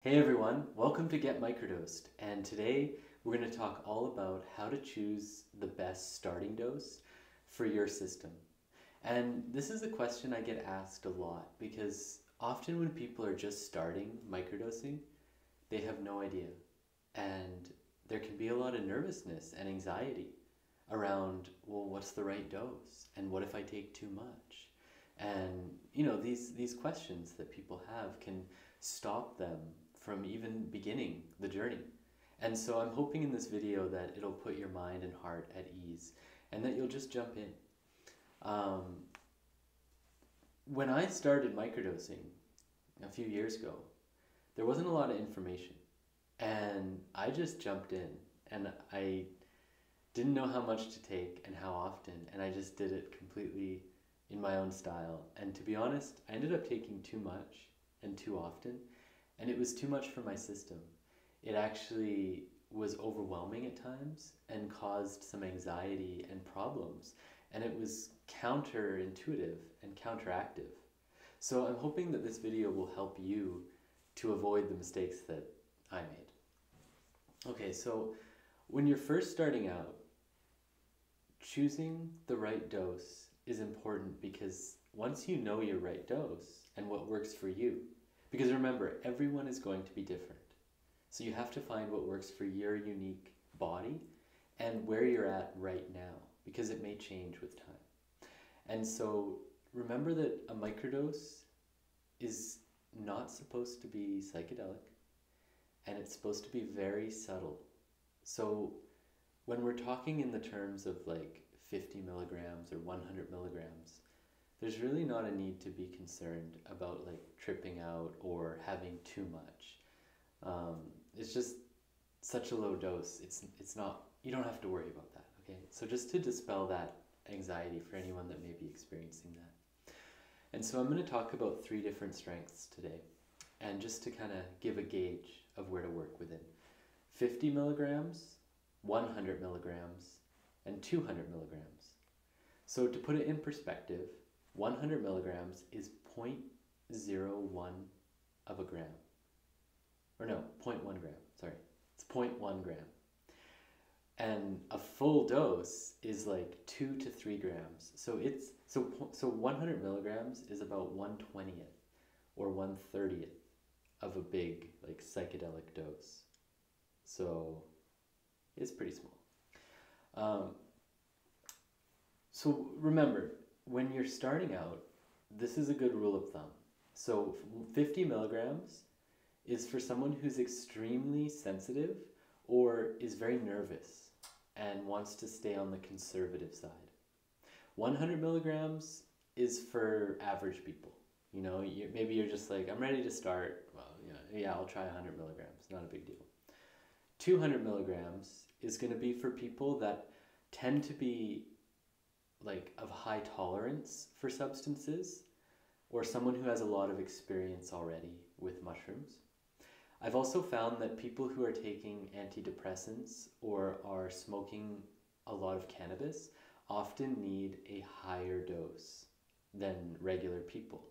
Hey everyone, welcome to Get Microdosed, and today we're going to talk all about how to choose the best starting dose for your system. And this is a question I get asked a lot because often when people are just starting microdosing, they have no idea. And there can be a lot of nervousness and anxiety around, well, what's the right dose? And what if I take too much? And these questions that people have can stop them from even beginning the journey. And so I'm hoping in this video that it'll put your mind and heart at ease and that you'll just jump in. Um, when I started microdosing a few years ago, there wasn't a lot of information. And I just jumped in and I didn't know how much to take and how often, and I just did it completely in my own style. And to be honest, I ended up taking too much and too often, and it was too much for my system. It actually was overwhelming at times and caused some anxiety and problems, and it was counterintuitive and counteractive. So I'm hoping that this video will help you to avoid the mistakes that I made. Okay, so when you're first starting out, choosing the right dose is important because once you know your right dose and what works for you, because remember, everyone is going to be different. So you have to find what works for your unique body and where you're at right now, because it may change with time. And so remember that a microdose is not supposed to be psychedelic, and it's supposed to be very subtle. So when we're talking in the terms of like 50 milligrams or 100 milligrams, there's really not a need to be concerned about like tripping out or having too much. It's just such a low dose. It's not, you don't have to worry about that, okay? So just to dispel that anxiety for anyone that may be experiencing that. And so I'm going to talk about 3 different strengths today, and just to kind of give a gauge of where to work within. 50 milligrams, 100 milligrams, and 200 milligrams. So to put it in perspective, 100 milligrams is 0.01 of a gram. Or no, 0.1 gram, sorry. It's 0.1 gram. And a full dose is like 2 to 3 grams. So 100 milligrams is about 1/20th or 1/30th of a big like psychedelic dose. So it's pretty small. So remember, when you're starting out, this is a good rule of thumb. So 50 milligrams is for someone who's extremely sensitive or is very nervous and wants to stay on the conservative side. 100 milligrams is for average people. You know, maybe you're just like, I'm ready to start. Well, yeah, I'll try 100 milligrams. Not a big deal. 200 milligrams is going to be for people that tend to be like of high tolerance for substances, or someone who has a lot of experience already with mushrooms. I've also found that people who are taking antidepressants or are smoking a lot of cannabis often need a higher dose than regular people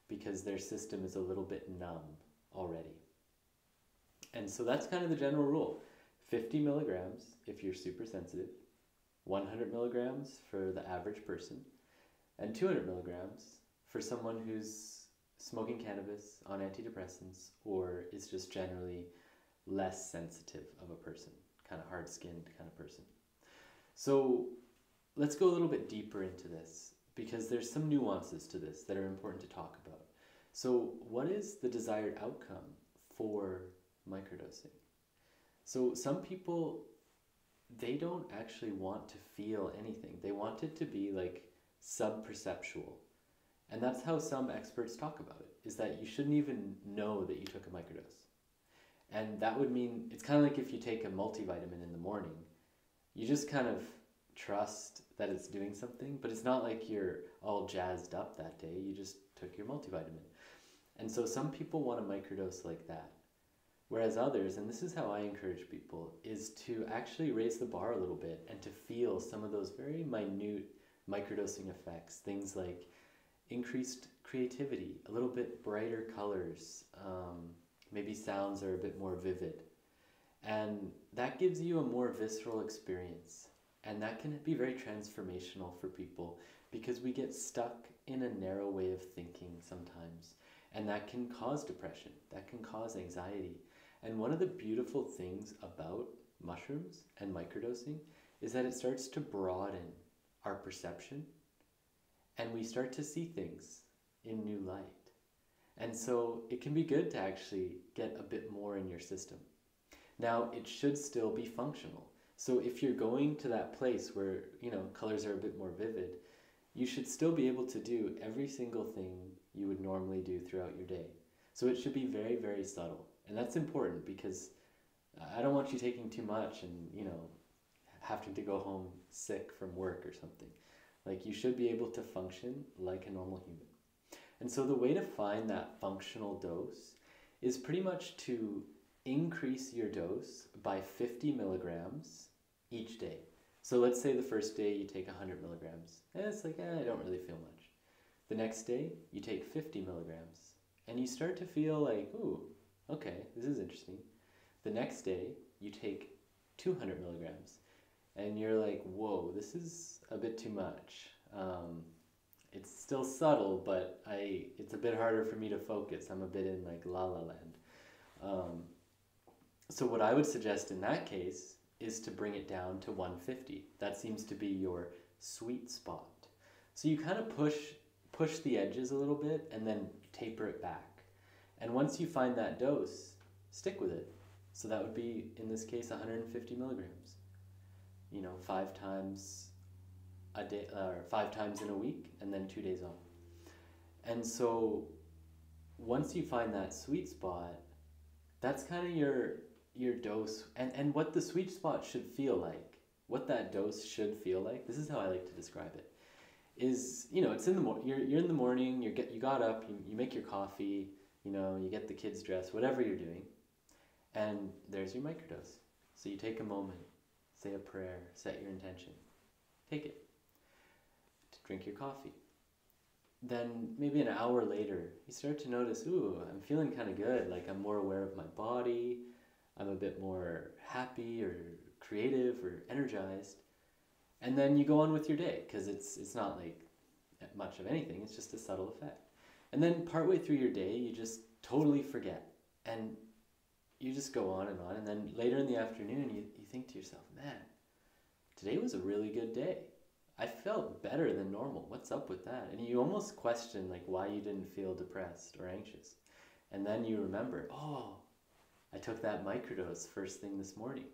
because their system is a little bit numb already. And so that's kind of the general rule. 50 milligrams if you're super sensitive, 100 milligrams for the average person, and 200 milligrams for someone who's smoking cannabis on antidepressants or is just generally less sensitive of a person, kind of hard-skinned kind of person. So let's go a little bit deeper into this because there's some nuances to this that are important to talk about. So what is the desired outcome for microdosing? So some people, they don't actually want to feel anything. They want it to be like sub-perceptual. And that's how some experts talk about it, is that you shouldn't even know that you took a microdose. And that would mean, it's kind of like if you take a multivitamin in the morning, you just kind of trust that it's doing something, but it's not like you're all jazzed up that day, you just took your multivitamin. And so some people want a microdose like that. Whereas others, and this is how I encourage people, is to actually raise the bar a little bit and to feel some of those very minute microdosing effects, things like increased creativity, a little bit brighter colors, Maybe sounds are a bit more vivid. And that gives you a more visceral experience. And that can be very transformational for people because we get stuck in a narrow way of thinking sometimes. And that can cause depression, that can cause anxiety. And one of the beautiful things about mushrooms and microdosing is that it starts to broaden our perception and we start to see things in new light. And so it can be good to actually get a bit more in your system. Now, it should still be functional. So if you're going to that place where, colors are a bit more vivid, you should still be able to do every single thing you would normally do throughout your day. So it should be very, very subtle. And that's important because I don't want you taking too much and, having to go home sick from work or something. Like, you should be able to function like a normal human. And so the way to find that functional dose is pretty much to increase your dose by 50 milligrams each day. So let's say the first day you take 100 milligrams. And it's like, I don't really feel much. The next day you take 50 milligrams. And you start to feel like, ooh, okay, this is interesting. The next day you take 200 milligrams. And you're like, whoa, this is a bit too much. It's still subtle, but it's a bit harder for me to focus. I'm a bit in like la la land. So what I would suggest in that case is to bring it down to 150. That seems to be your sweet spot. So you kind of push the edges a little bit and then taper it back. And once you find that dose, stick with it. So that would be, in this case, 150 milligrams. 5 times a day, or 5 times in a week, and then 2 days off. And so once you find that sweet spot, that's kind of your dose, and what the sweet spot should feel like, what that dose should feel like. This is how I like to describe it. Is it's in the you're in the morning, you got up, you make your coffee, you get the kids dressed, whatever you're doing, and there's your microdose. So you take a moment, say a prayer, set your intention, take it, drink your coffee. Then maybe an hour later, you start to notice, ooh, I'm feeling kind of good. Like, I'm more aware of my body. I'm a bit more happy or creative or energized. And then you go on with your day because it's not like much of anything. It's just a subtle effect. And then partway through your day, you just totally forget. And you just go on. And then later in the afternoon, you think to yourself, man, today was a really good day. I felt better than normal. What's up with that? And you almost question like why you didn't feel depressed or anxious. And then you remember, oh, I took that microdose first thing this morning.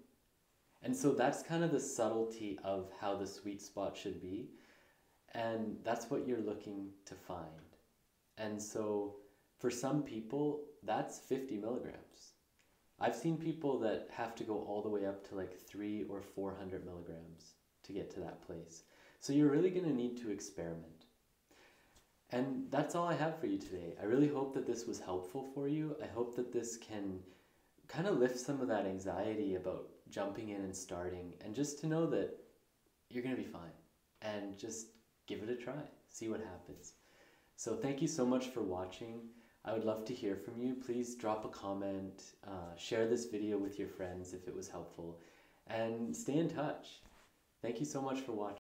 And so that's kind of the subtlety of how the sweet spot should be. And that's what you're looking to find. And so for some people, that's 50 milligrams. I've seen people that have to go all the way up to like 300 or 400 milligrams to get to that place. So you're really going to need to experiment. And that's all I have for you today. I really hope that this was helpful for you. I hope that this can kind of lift some of that anxiety about jumping in and starting, and just to know that you're going to be fine, and just give it a try, see what happens. So thank you so much for watching. I would love to hear from you. Please drop a comment, share this video with your friends if it was helpful, and stay in touch. Thank you so much for watching.